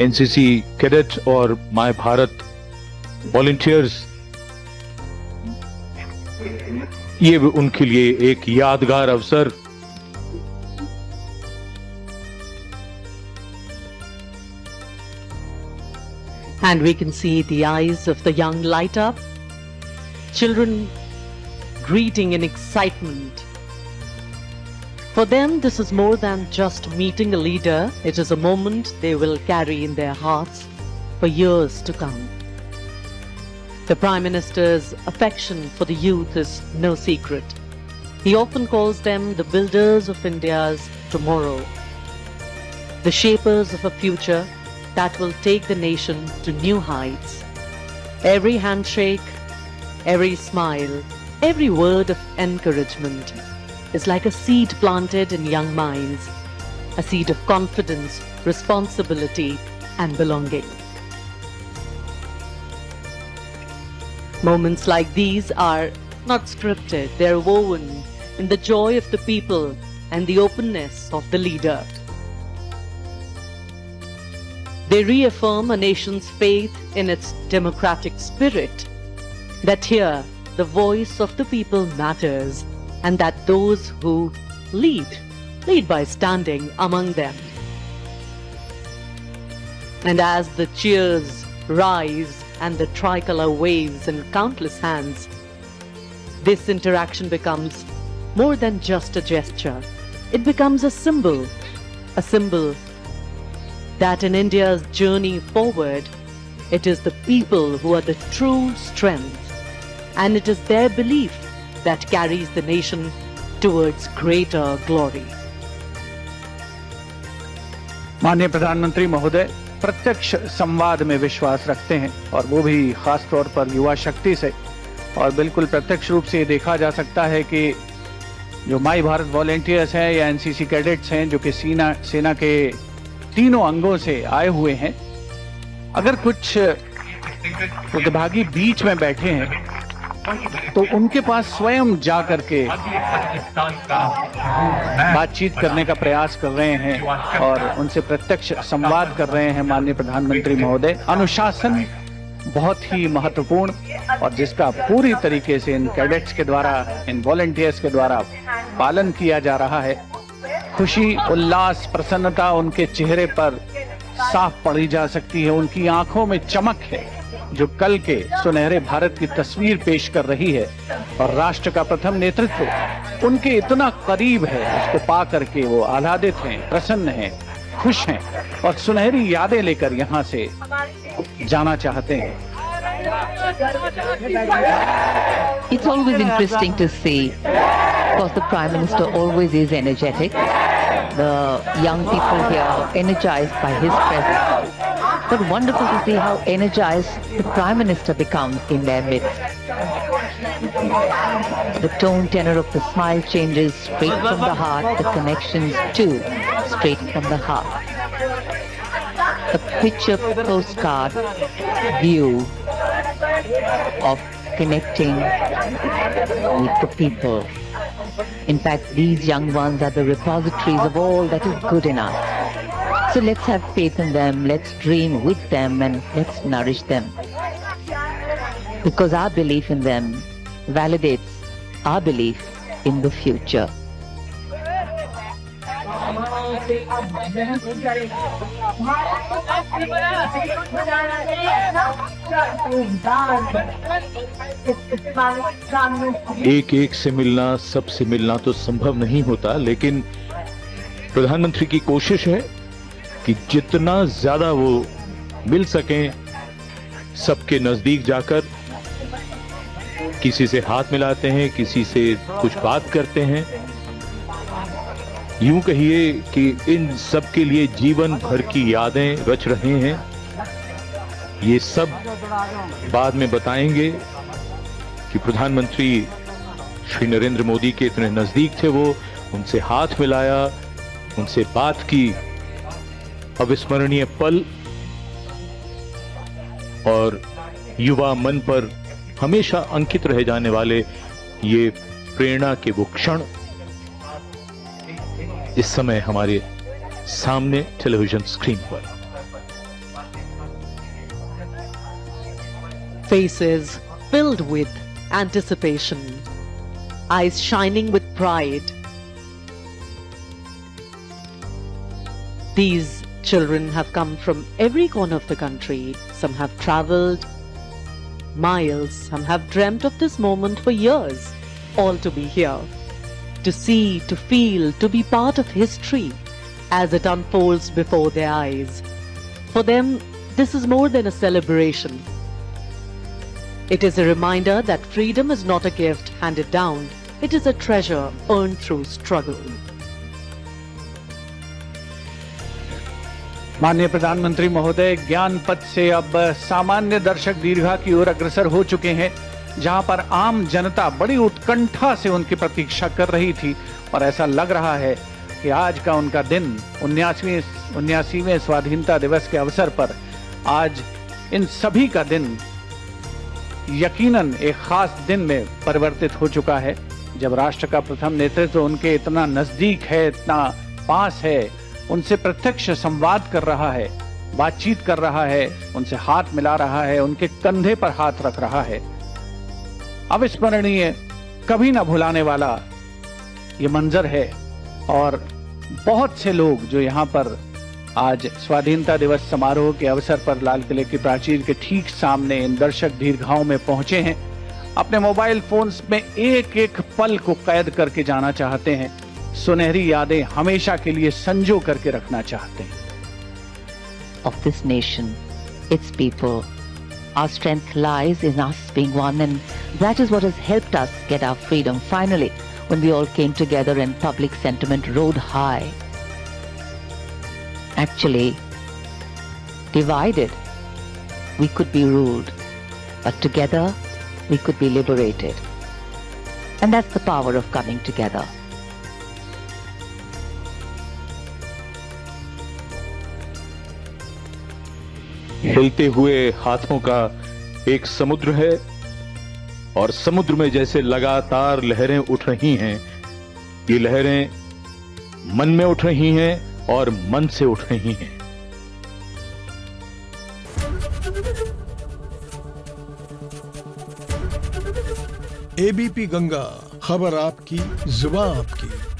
NCC cadet और my Bharat volunteers, ये उनके लिए एक यादगार अवसर। And we can see the eyes of the young light up, children greeting in excitement. For them, this is more than just meeting a leader. It is a moment they will carry in their hearts for years to come. The Prime Minister's affection for the youth is no secret. He often calls them the builders of India's tomorrow, the shapers of a future that will take the nation to new heights. Every handshake, every smile, every word of encouragement is like a seed planted in young minds, a seed of confidence, responsibility, and belonging. Moments like these are not scripted, they are woven in the joy of the people and the openness of the leader. They reaffirm a nation's faith in its democratic spirit, that here the voice of the people matters, and that those who lead by standing among them. And as the cheers rise and the tricolor waves in countless hands, this interaction becomes more than just a gesture. It becomes a symbol that in India's journey forward, it is the people who are the true strength, and it is their belief that carries the nation towards greater glory. माननीय प्रधानमंत्री महोदय प्रत्यक्ष संवाद में विश्वास रखते हैं, और वो भी खास तौर पर युवा शक्ति से। और बिल्कुल प्रत्यक्ष रूप से देखा जा सकता है कि जो माई भारत वॉलंटियर्स हैं या एनसीसी कैडेट्स हैं, जो कि सेना के तीनों अंगों से आए हुए हैं, अगर कुछ प्रतिभागी बीच में बैठे हैं तो उनके पास स्वयं जा करके बातचीत करने का प्रयास कर रहे हैं और उनसे प्रत्यक्ष संवाद कर रहे हैं। माननीय प्रधानमंत्री महोदय, अनुशासन बहुत ही महत्वपूर्ण, और जिसका पूरी तरीके से इन कैडेट्स के द्वारा, इन वॉलंटियर्स के द्वारा पालन किया जा रहा है। खुशी, उल्लास, प्रसन्नता उनके चेहरे पर साफ पढ़ी जा सकती है। उनकी आंखों में चमक है जो कल के सुनहरे भारत की तस्वीर पेश कर रही है, और राष्ट्र का प्रथम नेतृत्व उनके इतना करीब है, उसको पा करके वो आह्लादित हैं, प्रसन्न हैं, खुश हैं और सुनहरी यादें लेकर यहाँ से जाना चाहते हैं। It's always interesting to see, because the Prime Minister always is energetic. The young people here energized by his presence. But wonderful to see how energized the Prime Minister becomes in their midst. The tone tenor of the smile changes straight from the heart, the connections too, straight from the heart. A picture postcard view of connecting with the people. In fact, these young ones are the repositories of all that is good in us. So let's have faith in them, let's dream with them, and let's nourish them. Because our belief in them validates our belief in the future. एक एक से मिलना, सबसे मिलना तो संभव नहीं होता, लेकिन प्रधानमंत्री की कोशिश है कि जितना ज्यादा वो मिल सकें, सबके नजदीक जाकर किसी से हाथ मिलाते हैं, किसी से कुछ बात करते हैं। यूं कहिए कि इन सब के लिए जीवन भर की यादें रच रहे हैं। ये सब बाद में बताएंगे कि प्रधानमंत्री श्री नरेंद्र मोदी के इतने नजदीक थे, वो उनसे हाथ मिलाया, उनसे बात की। अविस्मरणीय पल और युवा मन पर हमेशा अंकित रह जाने वाले ये प्रेरणा के वो क्षण इस समय हमारे सामने टेलीविजन स्क्रीन पर। faces filled with anticipation, eyes shining with pride. These children have come from every corner of the country. Some have traveled miles, some have dreamt of this moment for years, all to be here, to see, to feel, to be part of history as it unfolds before their eyes. For them, this is more than a celebration. It is a reminder that freedom is not a gift handed down, it is a treasure earned through struggle. माननीय प्रधानमंत्री महोदय ज्ञान पथ से अब सामान्य दर्शक दीर्घा की ओर अग्रसर हो चुके हैं, जहां पर आम जनता बड़ी उत्कंठा से उनकी प्रतीक्षा कर रही थी और ऐसा लग रहा है कि आज का उनका दिन 79वें स्वाधीनता दिवस के अवसर पर आज इन सभी का दिन यकीनन एक खास दिन में परिवर्तित हो चुका है, जब राष्ट्र का प्रथम नेतृत्व उनके इतना नजदीक है, इतना पास है, उनसे प्रत्यक्ष संवाद कर रहा है, बातचीत कर रहा है, उनसे हाथ मिला रहा है, उनके कंधे पर हाथ रख रहा है। अविस्मरणीय, कभी ना भुलाने वाला ये मंजर है और बहुत से लोग जो यहाँ पर आज स्वाधीनता दिवस समारोह के अवसर पर लाल किले की प्राचीर के ठीक सामने इन दर्शक दीर्घाओं में पहुंचे हैं, अपने मोबाइल फोन्स में एक एक पल को कैद करके जाना चाहते हैं, सुनहरी यादें हमेशा के लिए संजो करके रखना चाहते हैं। Of this nation, its people, our strength lies in us being one, and that is what has helped us get our freedom finally, when we all came together and public sentiment rode high. Actually, divided, we could be ruled, but together, we could be liberated. And that's the power of coming together. हिलते हुए हाथों का एक समुद्र है और समुद्र में जैसे लगातार लहरें उठ रही हैं, ये लहरें मन में उठ रही हैं और मन से उठ रही हैं। एबीपी गंगा, खबर आपकी, जुबान आपकी।